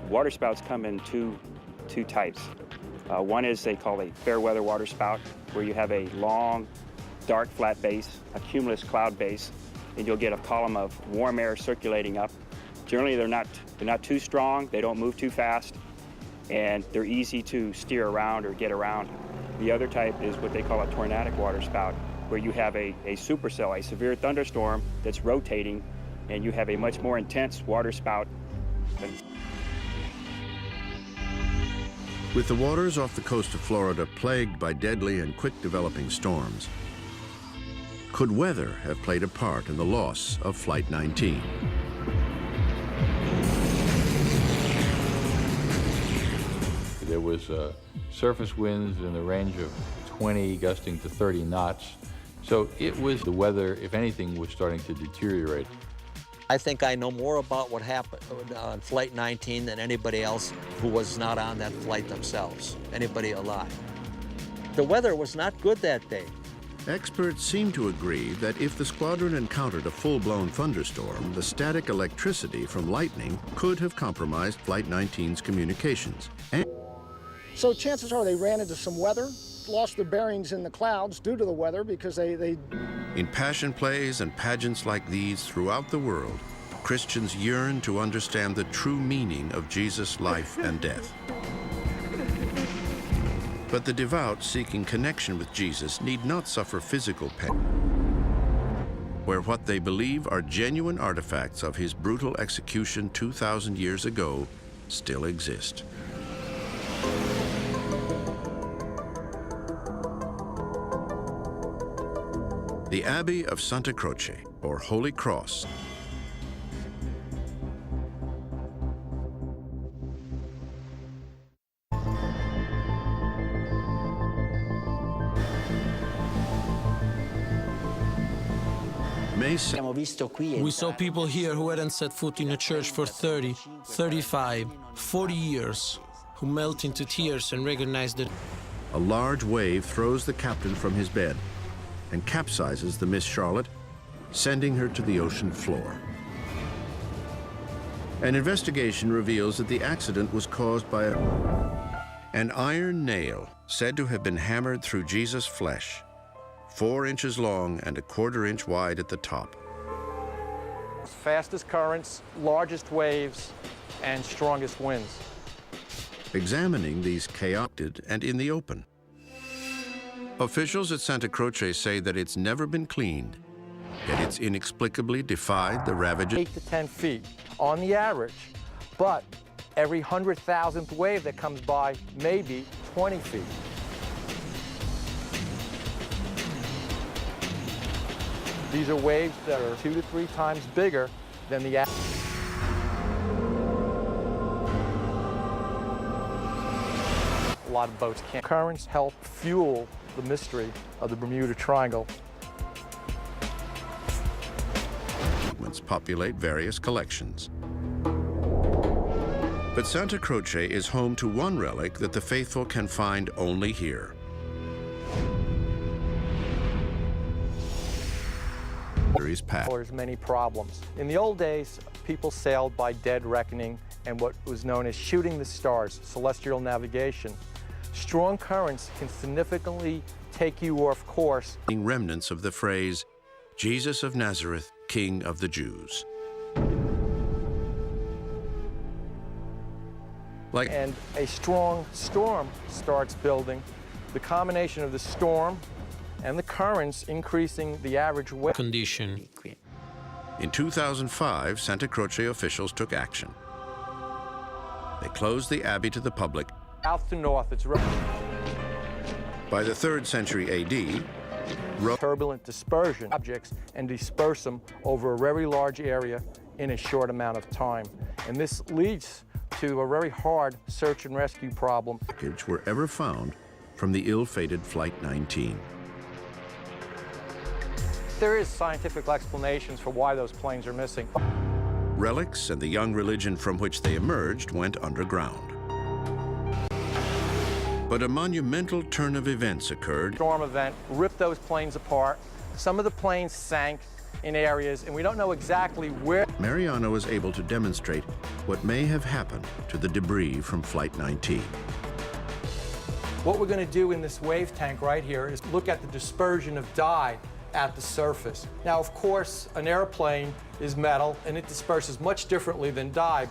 Water spouts come in two types. One is they call a fair weather water spout, where you have a long, dark, flat base, a cumulus cloud base, and you'll get a column of warm air circulating up. Generally, they're not too strong, they don't move too fast, and they're easy to steer around or get around. The other type is what they call a tornadic water spout, where you have a supercell, a severe thunderstorm that's rotating, and you have a much more intense water spout. With the waters off the coast of Florida plagued by deadly and quick-developing storms, could weather have played a part in the loss of Flight 19? There was surface winds in the range of 20, gusting to 30 knots. So it was the weather, if anything, was starting to deteriorate. I think I know more about what happened on Flight 19 than anybody else who was not on that flight themselves, anybody alive. The weather was not good that day. Experts seem to agree that if the squadron encountered a full-blown thunderstorm, the static electricity from lightning could have compromised Flight 19's communications. So chances are they ran into some weather, lost their bearings in the clouds due to the weather because they... In passion plays and pageants like these throughout the world, Christians yearn to understand the true meaning of Jesus' life and death. But the devout seeking connection with Jesus need not suffer physical pain, where what they believe are genuine artifacts of his brutal execution 2,000 years ago still exist. The Abbey of Santa Croce, or Holy Cross, We saw people here who hadn't set foot in a church for 30, 35, 40 years, who melt into tears and recognize that a large wave throws the captain from his bed and capsizes the Miss Charlotte, sending her to the ocean floor. An investigation reveals that the accident was caused by an iron nail said to have been hammered through Jesus' flesh, 4 inches long and 1/4 inch wide at the top. Fastest currents, largest waves, and strongest winds. Examining these chaotic and in the open. Officials at Santa Croce say that it's never been cleaned, yet it's inexplicably defied the ravages. 8 to 10 feet on the average, but every 100,000th wave that comes by, maybe 20 feet. These are waves that are 2 to 3 times bigger than the average. A lot of boats can't. Currents help fuel the mystery of the Bermuda Triangle. Populate various collections. But Santa Croce is home to one relic that the faithful can find only here. There's many problems. In the old days, people sailed by dead reckoning and what was known as shooting the stars, celestial navigation. Strong currents can significantly take you off course. Remnants of the phrase, Jesus of Nazareth, King of the Jews. And a strong storm starts building. The combination of the storm and the currents increasing the average wave condition. In 2005, Santa Croce officials took action. They closed the abbey to the public. South to north, it's by the 3rd century AD, turbulent dispersion objects and disperse them over a very large area in a short amount of time. And this leads to a very hard search and rescue problem. Were ever found from the ill-fated Flight 19. There is scientific explanations for why those planes are missing. Relics and the young religion from which they emerged went underground. But a monumental turn of events occurred. Storm event ripped those planes apart. Some of the planes sank, in areas, and we don't know exactly where. Mariano was able to demonstrate what may have happened to the debris from Flight 19. What we're going to do in this wave tank right here is look at the dispersion of dye at the surface. Now, of course, an airplane is metal, and it disperses much differently than dye.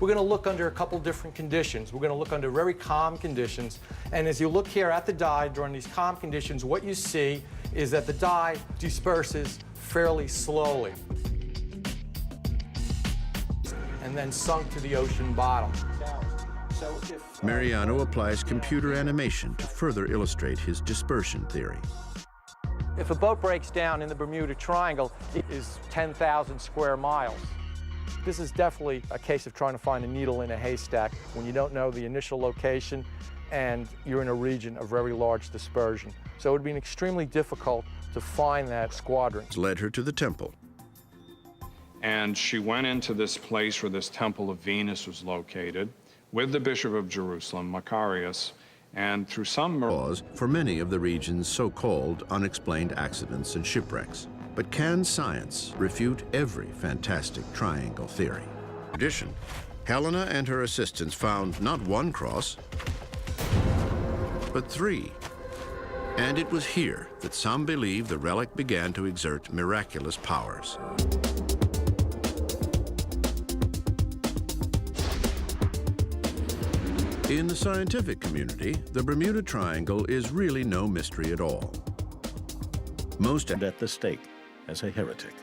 We're going to look under a couple different conditions. We're going to look under very calm conditions, and as you look here at the dye during these calm conditions, what you see is that the dye disperses fairly slowly and then sunk to the ocean bottom. Mariano applies computer animation to further illustrate his dispersion theory. If a boat breaks down in the Bermuda Triangle, it is 10,000 square miles. This is definitely a case of trying to find a needle in a haystack when you don't know the initial location and you're in a region of very large dispersion. So it would be extremely difficult to find that squadron. Led her to the temple. And she went into this place where this Temple of Venus was located with the Bishop of Jerusalem, Macarius, and through some cause for many of the region's so-called unexplained accidents and shipwrecks. But can science refute every fantastic triangle theory? In addition, Helena and her assistants found not one cross, but 3. And it was here that some believe the relic began to exert miraculous powers. In the scientific community, the Bermuda Triangle is really no mystery at all. Most at the stake as a heretic.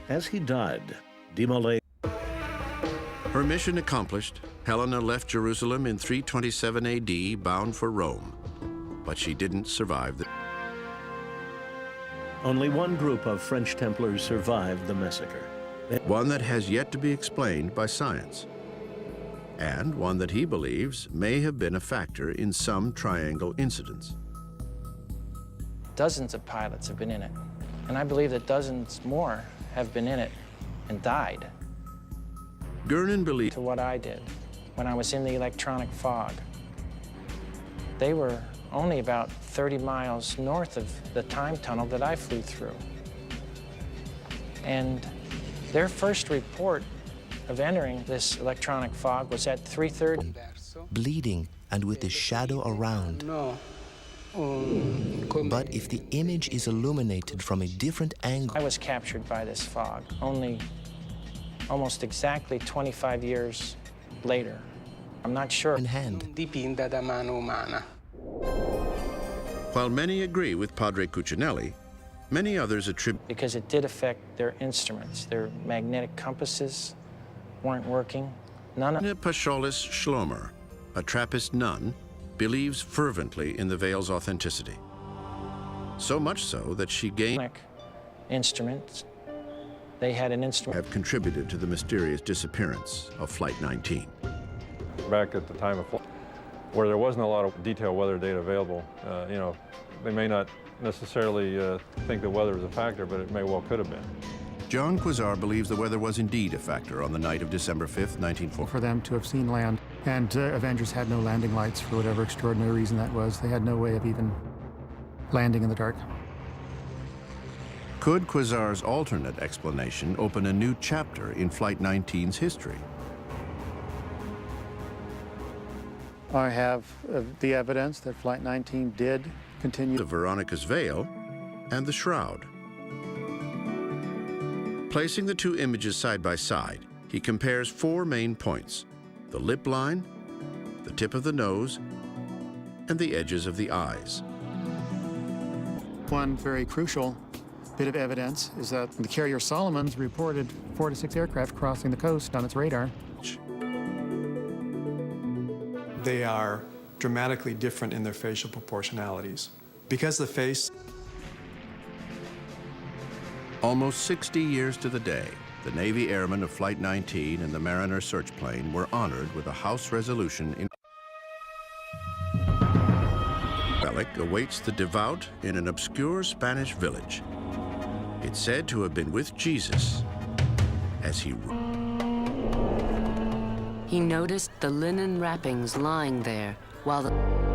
As he died, Demolay. Her mission accomplished, Helena left Jerusalem in 327 AD, bound for Rome. But she didn't survive the... Only one group of French Templars survived the massacre. One that has yet to be explained by science. And one that he believes may have been a factor in some triangle incidents. Dozens of pilots have been in it, and I believe that dozens more have been in it and died. Gernon believes to what I did when I was in the electronic fog. They were only about 30 miles north of the time tunnel that I flew through. And their first report of entering this electronic fog was at 3:30. Bleeding and with a shadow around. But if the image is illuminated from a different angle... I was captured by this fog only almost exactly 25 years later. I'm not sure. In hand. While many agree with Padre Cuccinelli, many others attribute... Because it did affect their instruments. Their magnetic compasses weren't working. None of... Paschalis Schlomer, a Trappist nun, believes fervently in the veil's authenticity. So much so that she gained... instruments. They had an instrument... have contributed to the mysterious disappearance of Flight 19. Back at the time of flight, where there wasn't a lot of detailed weather data available, you know, they may not necessarily think that weather was a factor, but it may well could have been. John Quasar believes the weather was indeed a factor on the night of December 5th, 1940. For them to have seen land, and Avengers had no landing lights for whatever extraordinary reason that was. They had no way of even landing in the dark. Could Quasar's alternate explanation open a new chapter in Flight 19's history? I have the evidence that Flight 19 did continue. The Veronica's veil and the shroud. Placing the two images side by side, he compares 4 main points: the lip line, the tip of the nose, and the edges of the eyes. One very crucial bit of evidence is that the carrier Solomon's reported 4 to 6 aircraft crossing the coast on its radar. They are dramatically different in their facial proportionalities. Because the face... Almost 60 years to the day, the Navy airmen of Flight 19 and the Mariner search plane were honored with a House resolution in... Relic awaits the devout in an obscure Spanish village. It's said to have been with Jesus as he... He noticed the linen wrappings lying there while the...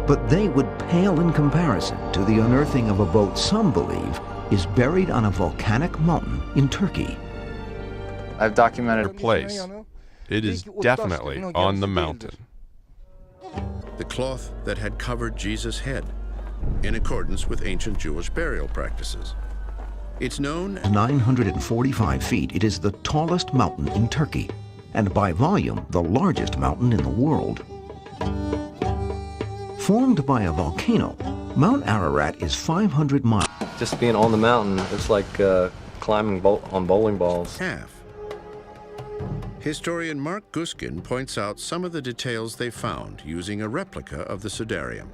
But they would pale in comparison to the unearthing of a boat some believe is buried on a volcanic mountain in Turkey. I've documented a place. It is definitely on the mountain. The cloth that had covered Jesus' head, in accordance with ancient Jewish burial practices. It's known as 945 feet. It is the tallest mountain in Turkey, and by volume, the largest mountain in the world. Formed by a volcano, Mount Ararat is 500 miles. Just being on the mountain, it's like climbing on bowling balls. Half. Historian Mark Guskin points out some of the details they found using a replica of the Sudarium.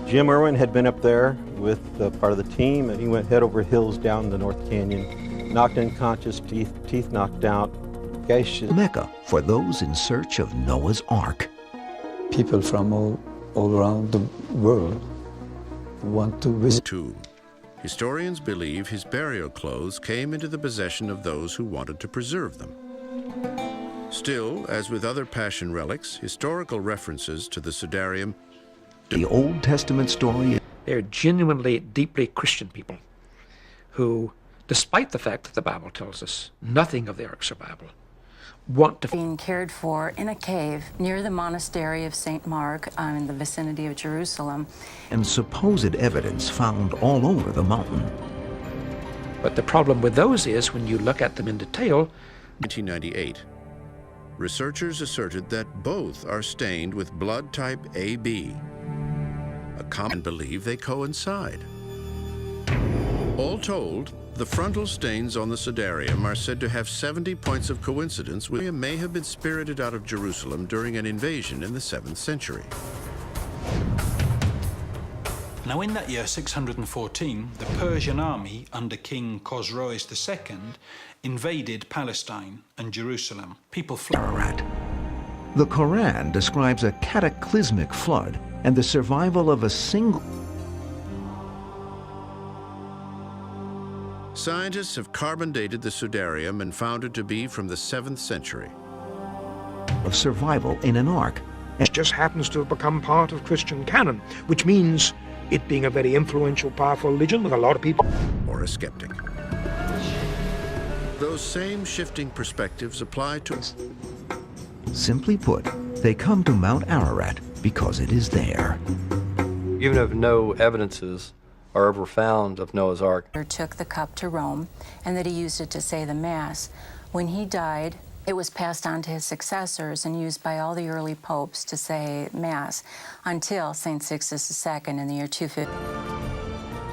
Jim Irwin had been up there with part of the team, and he went head over heels down the North Canyon, knocked unconscious, teeth knocked out. Mecca for those in search of Noah's Ark. People from all around the world want to visit. Tomb. Historians believe his burial clothes came into the possession of those who wanted to preserve them. Still, as with other Passion relics, historical references to the Sudarium. The Old Testament story. They're genuinely, deeply Christian people who, despite the fact that the Bible tells us nothing of the Ark's survival, want to... Being cared for in a cave near the monastery of St. Mark in the vicinity of Jerusalem. And supposed evidence found all over the mountain. But the problem with those is when you look at them in detail. 1998. Researchers asserted that both are stained with blood type AB. A common belief they coincide. All told, the frontal stains on the Sudarium are said to have 70 points of coincidence, which may have been spirited out of Jerusalem during an invasion in the 7th century. Now in that year, 614, the Persian army under King Khosroes II invaded Palestine and Jerusalem. People fled. The Quran describes a cataclysmic flood and the survival of a single... Scientists have carbon dated the Sudarium and found it to be from the 7th century. Of survival in an ark. It just happens to have become part of Christian canon, which means it being a very influential, powerful religion with a lot of people. Or a skeptic. Those same shifting perspectives apply to... Simply put, they come to Mount Ararat because it is there. Even if no evidences are ever found of Noah's Ark. Took the cup to Rome and that he used it to say the Mass. When he died, it was passed on to his successors and used by all the early popes to say Mass until St. Sixtus II in the year 250.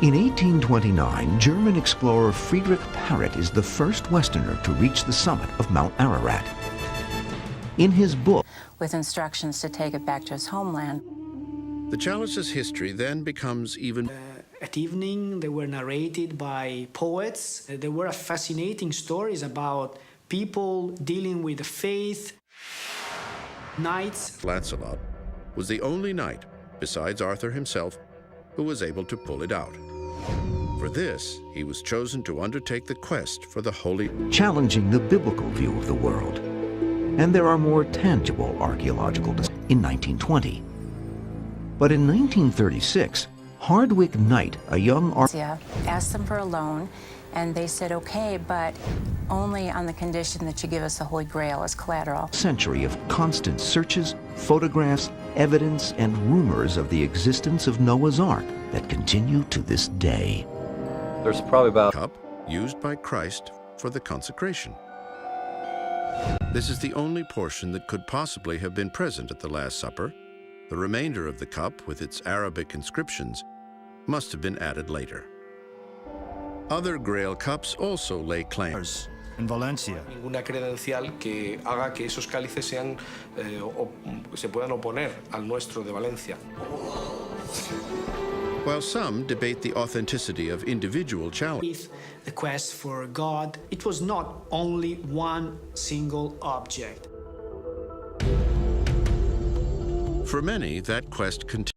In 1829, German explorer Friedrich Parrot is the first Westerner to reach the summit of Mount Ararat. In his book, with instructions to take it back to his homeland. The chalice's history then becomes even... At evening, they were narrated by poets. There were fascinating stories about people dealing with the faith. Knights. Lancelot was the only knight, besides Arthur himself, who was able to pull it out. For this, he was chosen to undertake the quest for the holy... Challenging the biblical view of the world. And there are more tangible archaeological in 1920. But in 1936, Hardwick Knight, a young asked them for a loan, and they said, okay, but only on the condition that you give us the Holy Grail as collateral. Century of constant searches, photographs, evidence, and rumors of the existence of Noah's Ark that continue to this day. There's probably about... Cup used by Christ for the consecration. This is the only portion that could possibly have been present at the Last Supper. The remainder of the cup, with its Arabic inscriptions, must have been added later. Other Grail cups also lay claim. En Valencia. Ninguna credencial que haga que esos cálices sean, se puedan oponer al nuestro de Valencia. While some debate the authenticity of individual challenges. The quest for God, it was not only one single object. For many, that quest continued.